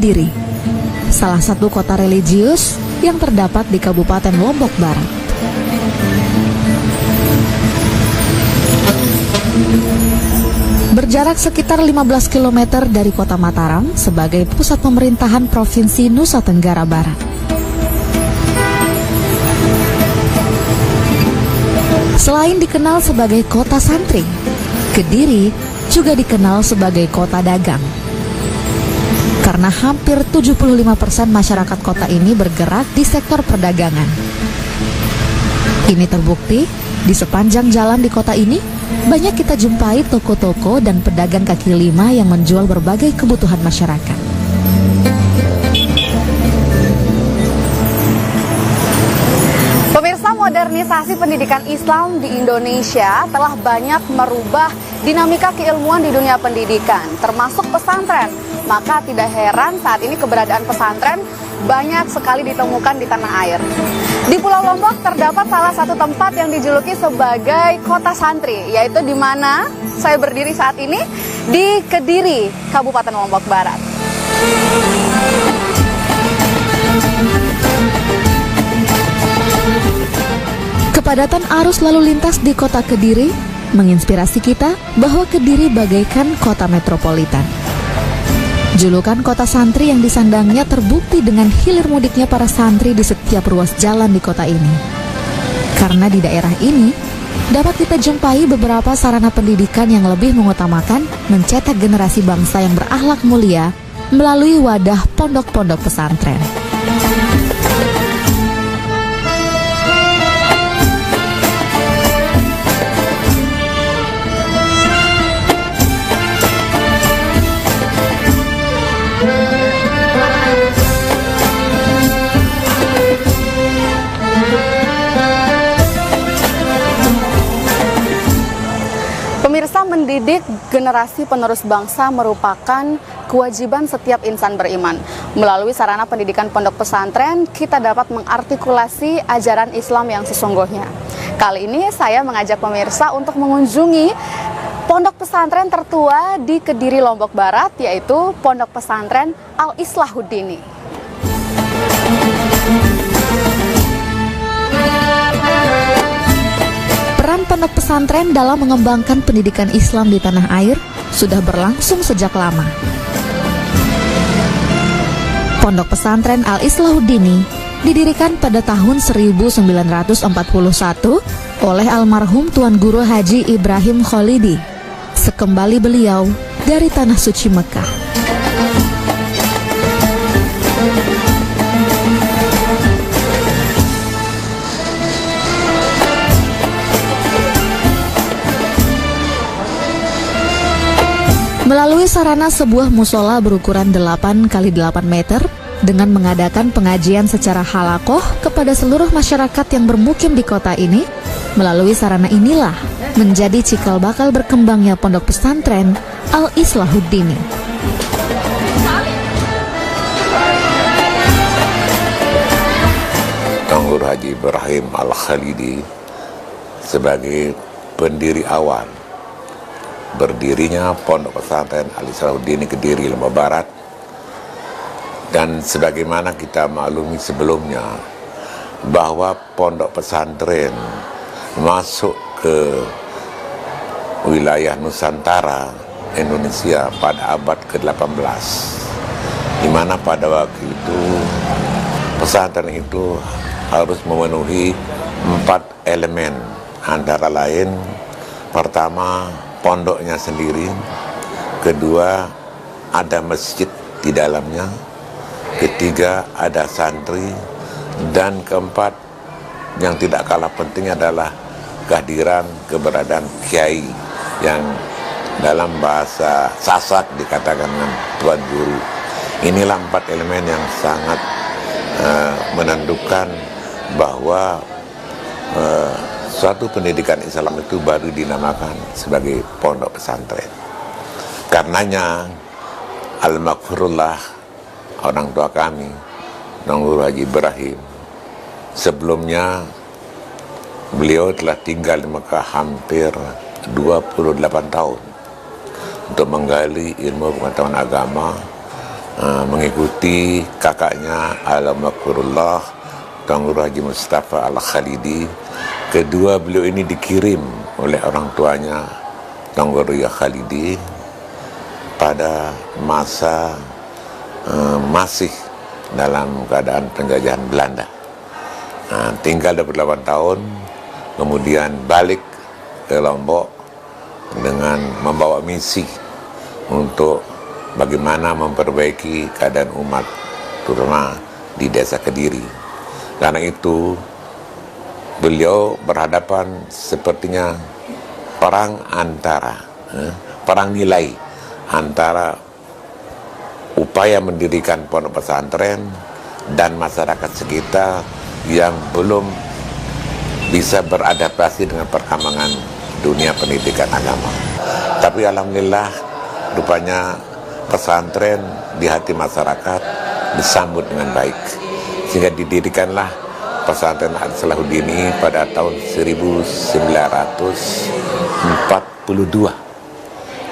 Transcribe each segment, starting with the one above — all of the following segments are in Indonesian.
Kediri, salah satu kota religius yang terdapat di Kabupaten Lombok Barat. Berjarak sekitar 15 km dari kota Mataram sebagai pusat pemerintahan Provinsi Nusa Tenggara Barat. Selain dikenal sebagai kota santri, Kediri juga dikenal sebagai kota dagang. Karena hampir 75% masyarakat kota ini bergerak di sektor perdagangan. Ini terbukti di sepanjang jalan di kota ini banyak kita jumpai toko-toko dan pedagang kaki lima yang menjual berbagai kebutuhan masyarakat. Pemirsa, modernisasi pendidikan Islam di Indonesia telah banyak merubah dinamika keilmuan di dunia pendidikan, termasuk pesantren. Maka tidak heran saat ini keberadaan pesantren banyak sekali ditemukan di tanah air. Di Pulau Lombok terdapat salah satu tempat yang dijuluki sebagai kota santri, yaitu di mana saya berdiri saat ini, di Kediri, Kabupaten Lombok Barat. Kepadatan arus lalu lintas di kota Kediri menginspirasi kita bahwa Kediri bagaikan kota metropolitan. Julukan kota santri yang disandangnya terbukti dengan hilir mudiknya para santri di setiap ruas jalan di kota ini. Karena di daerah ini dapat kita jumpai beberapa sarana pendidikan yang lebih mengutamakan mencetak generasi bangsa yang berakhlak mulia melalui wadah pondok-pondok pesantren. Pemirsa, mendidik generasi penerus bangsa merupakan kewajiban setiap insan beriman. Melalui sarana pendidikan pondok pesantren, kita dapat mengartikulasi ajaran Islam yang sesungguhnya. Kali ini saya mengajak pemirsa untuk mengunjungi pondok pesantren tertua di Kediri, Lombok Barat, yaitu Pondok Pesantren Al-Islahuddini. Peran pondok pesantren dalam mengembangkan pendidikan Islam di tanah air sudah berlangsung sejak lama. Pondok pesantren Al-Islahuddini didirikan pada tahun 1941 oleh almarhum Tuan Guru Haji Ibrahim Kholidi sekembali beliau dari Tanah Suci Mekah. Melalui sarana sebuah musola berukuran 8 x 8 meter dengan mengadakan pengajian secara halakoh kepada seluruh masyarakat yang bermukim di kota ini, melalui sarana inilah menjadi cikal bakal berkembangnya pondok pesantren Al-Islahuddini. Tuan Guru Haji Ibrahim Al-Khalidi sebagai pendiri awal berdirinya Pondok Pesantren Al-Islahuddini Kediri, Lombok Barat. Dan sebagaimana kita maklumi sebelumnya bahwa pondok pesantren masuk ke wilayah Nusantara Indonesia pada abad ke-18, di mana pada waktu itu pesantren itu harus memenuhi 4 elemen, antara lain pertama pondoknya sendiri, kedua ada masjid di dalamnya, ketiga ada santri, dan keempat yang tidak kalah penting adalah kehadiran keberadaan kiai yang dalam bahasa Sasak dikatakan dengan Tuan Guru. Inilah 4 elemen yang sangat menentukan bahwa suatu pendidikan Islam itu baru dinamakan sebagai pondok pesantren. Karenanya al-maghfurullah, orang tua kami, Tuan Guru Haji Ibrahim, sebelumnya beliau telah tinggal di Mekah hampir 28 tahun untuk menggali ilmu pengetahuan agama mengikuti kakaknya Al-Makrullah Tuan Guru Haji Mustafa Al-Khalidi. Kedua beliau ini dikirim oleh orang tuanya Tuan Guru Ya Khalidi pada masa masih dalam keadaan penjajahan Belanda. Tinggal 28 tahun, kemudian balik ke Lombok dengan membawa misi untuk bagaimana memperbaiki keadaan umat, terutama di desa Kediri. Karena itu beliau berhadapan sepertinya perang nilai antara upaya mendirikan pondok pesantren dan masyarakat sekitar yang belum bisa beradaptasi dengan perkembangan dunia pendidikan agama. Tapi alhamdulillah rupanya pesantren di hati masyarakat disambut dengan baik, sehingga didirikanlah pesantren Al-Salahuddin pada tahun 1942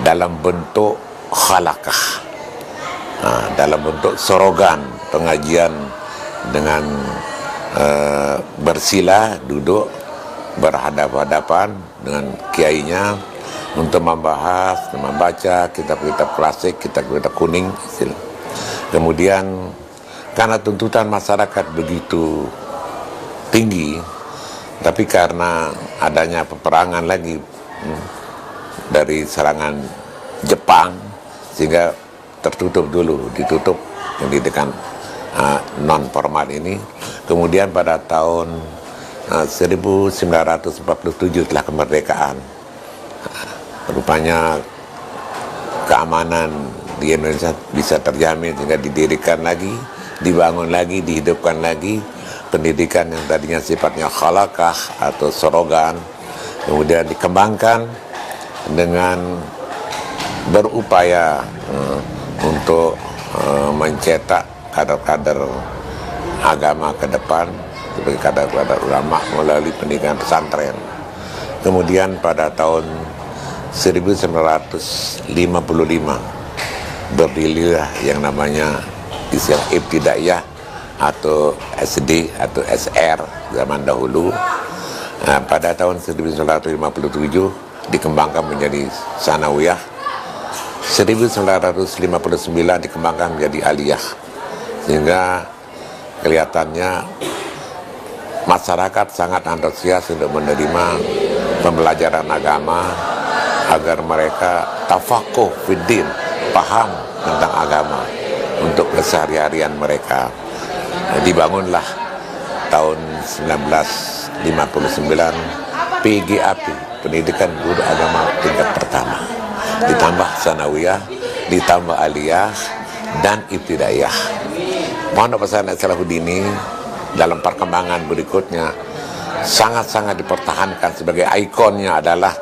dalam bentuk khalaqah, dalam bentuk sorogan pengajian dengan bersila, duduk berhadapan-hadapan dengan kiainya untuk membahas, membaca kitab-kitab klasik, kitab-kitab kuning. Kemudian karena tuntutan masyarakat begitu tinggi, tapi karena adanya peperangan lagi dari serangan Jepang, sehingga tertutup dulu, ditutup pendidikan non formal ini. Kemudian pada tahun 1947 setelah kemerdekaan, rupanya keamanan di Indonesia bisa terjamin, sehingga didirikan lagi, dibangun lagi, dihidupkan lagi pendidikan yang tadinya sifatnya khalaqah atau sorogan, kemudian dikembangkan dengan berupaya untuk mencetak kader-kader agama ke depan sebagai kader-kader ulama melalui pendidikan pesantren. Kemudian pada tahun 1955 berdirilah yang namanya istilah ibtidaiyah atau SD atau SR zaman dahulu. Pada tahun 1957 dikembangkan menjadi sanawiyah, 1959 dikembangkan menjadi aliyah, sehingga kelihatannya masyarakat sangat antusias untuk menerima pembelajaran agama agar mereka tafakuh fiddin, paham tentang agama untuk keseharian mereka. Dibangunlah tahun 1959 PGAP, Pendidikan Guru Agama Tingkat Pertama, ditambah sanawiyah, ditambah aliyah dan ibtidaiyah. Pondok pesantren Salahuddin dalam perkembangan berikutnya sangat-sangat dipertahankan. Sebagai ikonnya adalah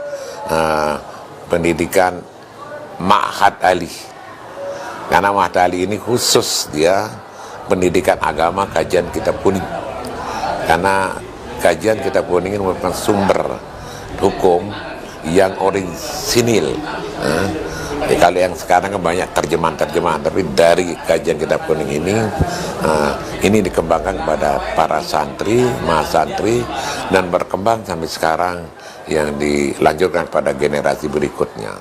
pendidikan Ma'had Ali, karena Ma'had Ali ini khusus dia pendidikan agama kajian kitab kuning, karena kajian kitab kuning ini merupakan sumber hukum yang orisinil. Kalau yang sekarang kan banyak terjemahan, tapi dari kajian kitab kuning ini dikembangkan kepada para santri, mahasantri, dan berkembang sampai sekarang yang dilanjutkan pada generasi berikutnya.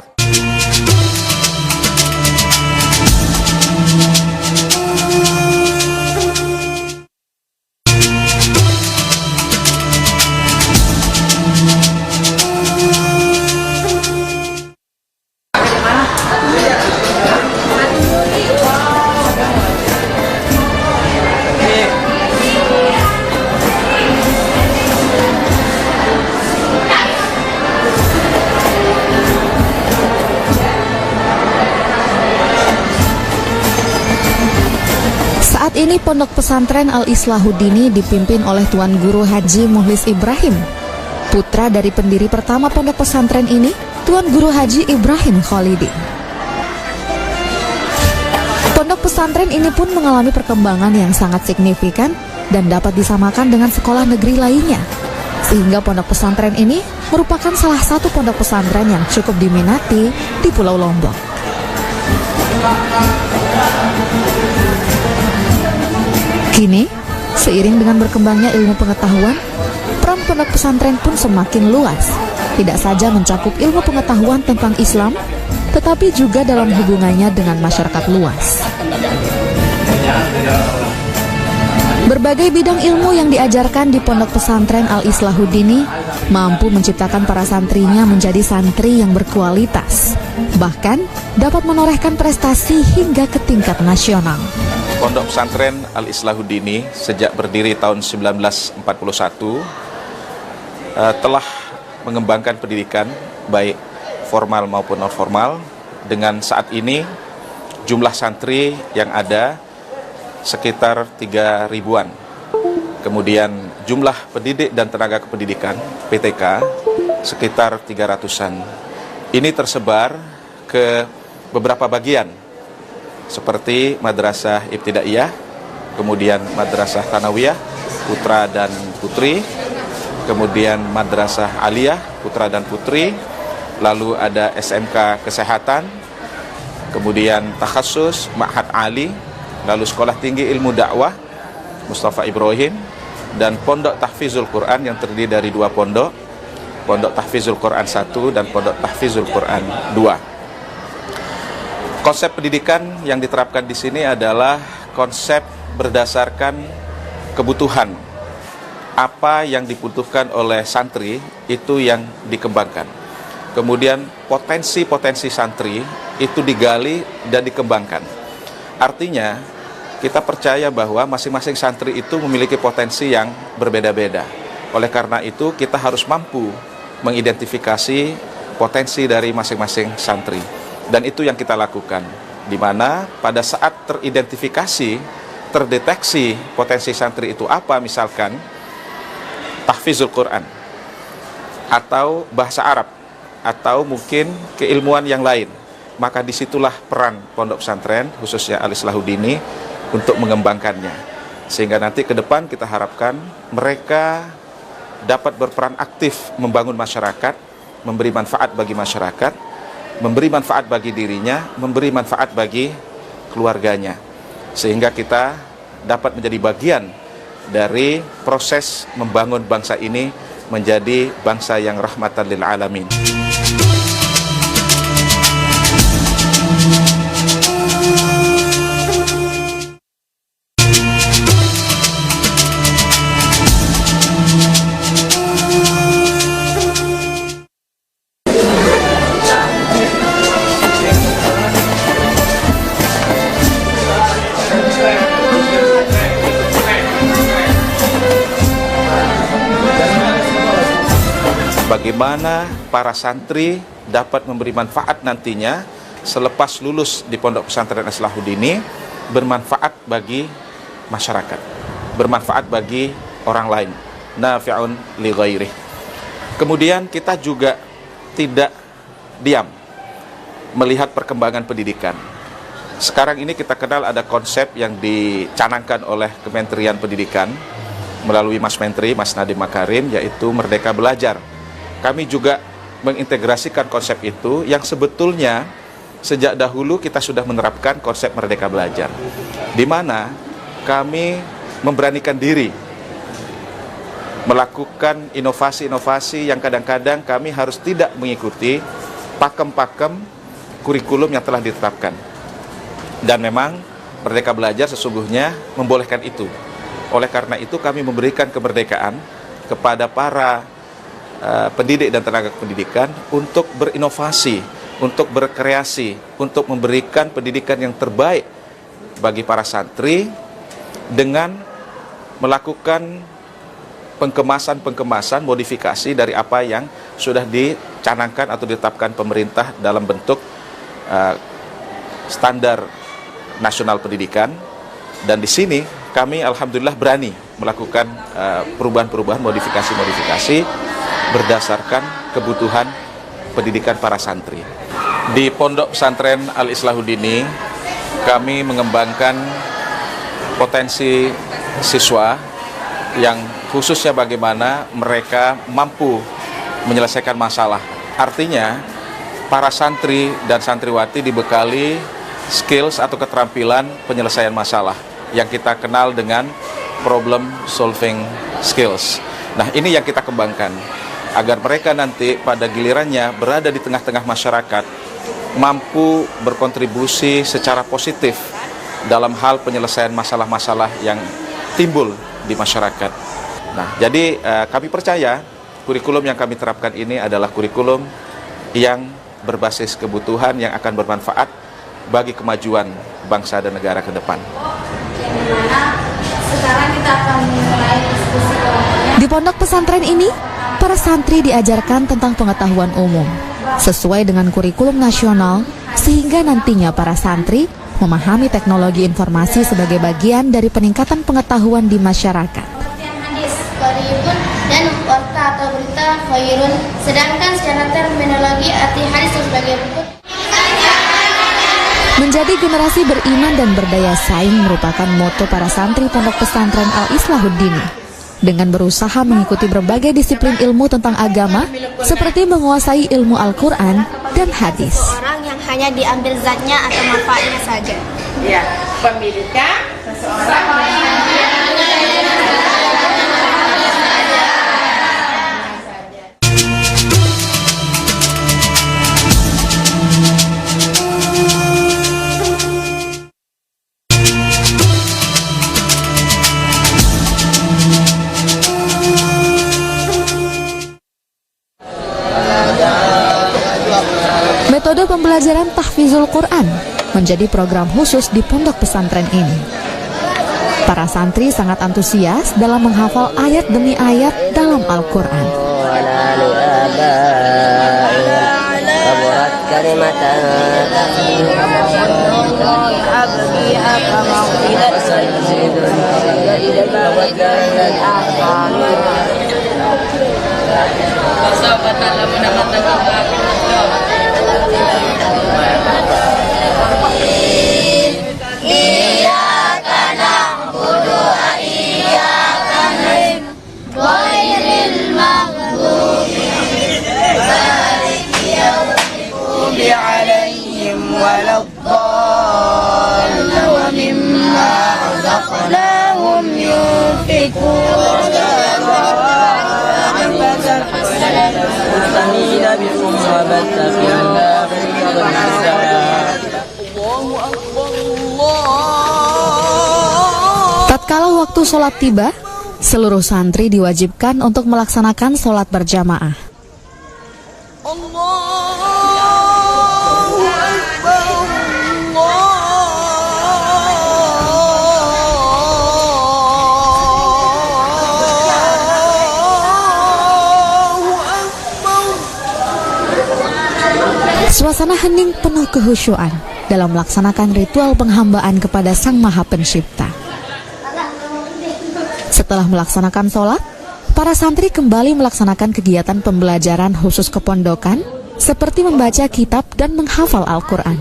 Saat ini Pondok Pesantren Al-Islahuddin dipimpin oleh Tuan Guru Haji Mukhlis Ibrahim. Putra dari pendiri pertama pondok pesantren ini, Tuan Guru Haji Ibrahim Khalidi. Pondok pesantren ini pun mengalami perkembangan yang sangat signifikan dan dapat disamakan dengan sekolah negeri lainnya. Sehingga pondok pesantren ini merupakan salah satu pondok pesantren yang cukup diminati di Pulau Lombok. Kini, seiring dengan berkembangnya ilmu pengetahuan, peran pondok pesantren pun semakin luas. Tidak saja mencakup ilmu pengetahuan tentang Islam, tetapi juga dalam hubungannya dengan masyarakat luas. Berbagai bidang ilmu yang diajarkan di Pondok Pesantren Al-Islahuddini mampu menciptakan para santrinya menjadi santri yang berkualitas, bahkan dapat menorehkan prestasi hingga ke tingkat nasional. Pondok Pesantren Al-Islahuddini sejak berdiri tahun 1941 telah mengembangkan pendidikan baik formal maupun non formal, dengan saat ini jumlah santri yang ada sekitar 3.000-an. Kemudian jumlah pendidik dan tenaga kependidikan PTK sekitar 300-an. Ini tersebar ke beberapa bagian seperti Madrasah Ibtidaiyah, kemudian Madrasah Thanawiyah putra dan putri, kemudian Madrasah Aliyah putra dan putri, lalu ada SMK Kesehatan, kemudian Takhasus Ma'had Ali, lalu Sekolah Tinggi Ilmu Dakwah Mustafa Ibrahim, dan Pondok Tahfizul Quran yang terdiri dari 2 pondok, Pondok Tahfizul Quran 1 dan Pondok Tahfizul Quran 2. Konsep pendidikan yang diterapkan di sini adalah konsep berdasarkan kebutuhan. Apa yang dibutuhkan oleh santri itu yang dikembangkan. Kemudian potensi-potensi santri itu digali dan dikembangkan. Artinya, kita percaya bahwa masing-masing santri itu memiliki potensi yang berbeda-beda. Oleh karena itu, kita harus mampu mengidentifikasi potensi dari masing-masing santri. Dan itu yang kita lakukan, di mana pada saat teridentifikasi, terdeteksi potensi santri itu apa, misalkan tahfizul Quran, atau bahasa Arab, atau mungkin keilmuan yang lain, maka disitulah peran pondok pesantren, khususnya Al-Islahuddini, untuk mengembangkannya. Sehingga nanti ke depan kita harapkan mereka dapat berperan aktif membangun masyarakat, memberi manfaat bagi masyarakat, memberi manfaat bagi dirinya, memberi manfaat bagi keluarganya. Sehingga kita dapat menjadi bagian dari proses membangun bangsa ini menjadi bangsa yang rahmatan lil alamin. Bagaimana para santri dapat memberi manfaat nantinya selepas lulus di Pondok Pesantren Al-Islahuddini, bermanfaat bagi masyarakat, bermanfaat bagi orang lain, nafi'un li ghairih. Kemudian kita juga tidak diam melihat perkembangan pendidikan. Sekarang ini kita kenal ada konsep yang dicanangkan oleh Kementerian Pendidikan melalui Mas Menteri, Mas Nadiem Makarim, yaitu Merdeka Belajar. Kami juga mengintegrasikan konsep itu yang sebetulnya sejak dahulu kita sudah menerapkan konsep Merdeka Belajar, di mana kami memberanikan diri melakukan inovasi-inovasi yang kadang-kadang kami harus tidak mengikuti pakem-pakem kurikulum yang telah ditetapkan. Dan memang Merdeka Belajar sesungguhnya membolehkan itu. Oleh karena itu kami memberikan kemerdekaan kepada para pendidik dan tenaga pendidikan untuk berinovasi, untuk berkreasi, untuk memberikan pendidikan yang terbaik bagi para santri dengan melakukan pengkemasan, modifikasi dari apa yang sudah dicanangkan atau ditetapkan pemerintah dalam bentuk standar nasional pendidikan. Dan di sini kami alhamdulillah berani melakukan perubahan-perubahan, modifikasi berdasarkan kebutuhan pendidikan para santri. Di Pondok Pesantren Al-Islahuddini kami mengembangkan potensi siswa yang khususnya bagaimana mereka mampu menyelesaikan masalah. Artinya para santri dan santriwati dibekali skills atau keterampilan penyelesaian masalah yang kita kenal dengan problem solving skills. Nah, ini yang kita kembangkan agar mereka nanti pada gilirannya berada di tengah-tengah masyarakat mampu berkontribusi secara positif dalam hal penyelesaian masalah-masalah yang timbul di masyarakat. Nah, jadi kami percaya kurikulum yang kami terapkan ini adalah kurikulum yang berbasis kebutuhan yang akan bermanfaat bagi kemajuan bangsa dan negara ke depan. Sekarang kita akan mulai diskusi kelompoknya. Di pondok pesantren ini, para santri diajarkan tentang pengetahuan umum sesuai dengan kurikulum nasional, sehingga nantinya para santri memahami teknologi informasi sebagai bagian dari peningkatan pengetahuan di masyarakat. Hadis, qaribun dan warta atau berita khairun. Sedangkan secara terminologi arti hadis sebagai berikut. Menjadi generasi beriman dan berdaya saing merupakan moto para santri pondok pesantren Al-Islahuddin. Dengan berusaha mengikuti berbagai disiplin ilmu tentang agama, seperti menguasai ilmu Al-Quran dan hadis. Orang yang hanya diambil zatnya atau manfaatnya saja. Ya, pemiliknya seseorang Metode pembelajaran tahfizul Quran menjadi program khusus di pondok pesantren ini. Para santri sangat antusias dalam menghafal ayat demi ayat dalam Al-Quran. Tatkala waktu sholat tiba, seluruh santri diwajibkan untuk melaksanakan sholat berjamaah. Suasana hening penuh kehusyuan dalam melaksanakan ritual penghambaan kepada Sang Maha Pencipta. Setelah melaksanakan sholat, para santri kembali melaksanakan kegiatan pembelajaran khusus kepondokan seperti membaca kitab dan menghafal Al-Quran.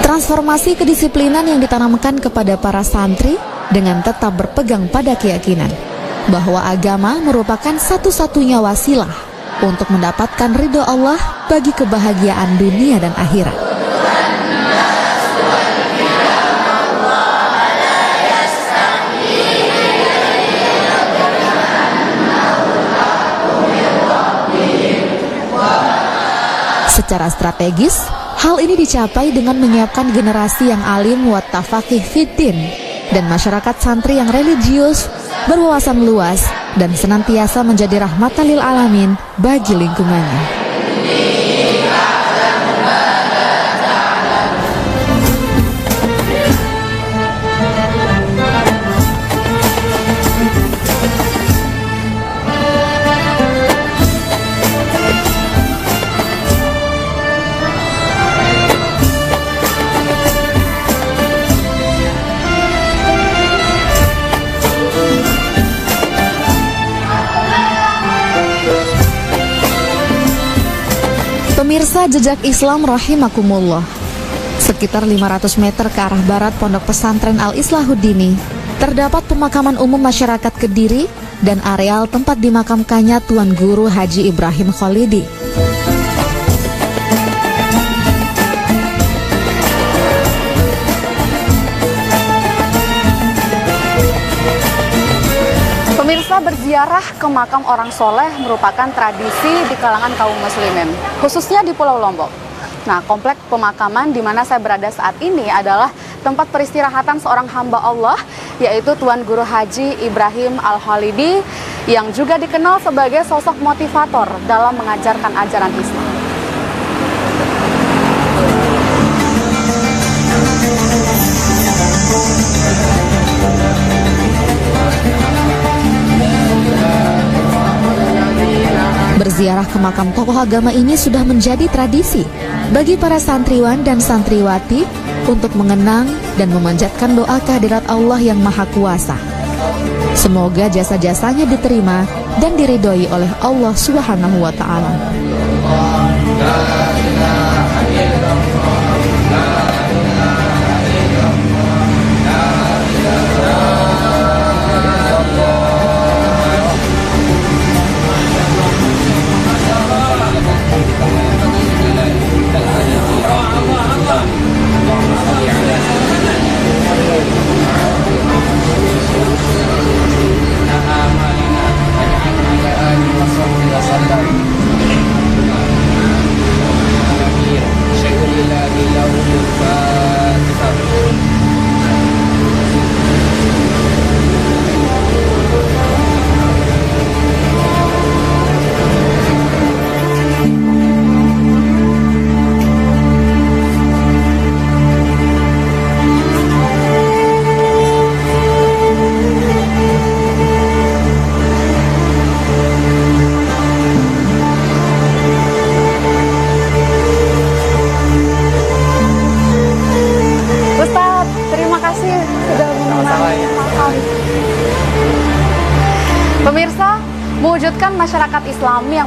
Transformasi kedisiplinan yang ditanamkan kepada para santri dengan tetap berpegang pada keyakinan bahwa agama merupakan satu-satunya wasilah untuk mendapatkan ridho Allah bagi kebahagiaan dunia dan akhirat. Secara strategis, hal ini dicapai dengan menyiapkan generasi yang alim wa tafaqih fiddin dan masyarakat santri yang religius, berwawasan luas, dan senantiasa menjadi rahmatan lil alamin bagi lingkungannya. Pemirsa Jejak Islam rahimakumullah. Sekitar 500 meter ke arah barat Pondok Pesantren Al-Islahuddin terdapat pemakaman umum masyarakat Kediri dan areal tempat dimakamkannya Tuan Guru Haji Ibrahim Khalidi. Pemirsa, berziarah ke makam orang soleh merupakan tradisi di kalangan kaum muslimin, khususnya di Pulau Lombok. Nah, komplek pemakaman di mana saya berada saat ini adalah tempat peristirahatan seorang hamba Allah, yaitu Tuan Guru Haji Ibrahim Al-Khalidi, yang juga dikenal sebagai sosok motivator dalam mengajarkan ajaran Islam. Berziarah ke makam tokoh agama ini sudah menjadi tradisi bagi para santriwan dan santriwati untuk mengenang dan memanjatkan doa kehadirat Allah yang Maha Kuasa. Semoga jasa-jasanya diterima dan diridhoi oleh Allah Subhanahu wa Ta'ala. Pemirsa, mewujudkan masyarakat Islami yang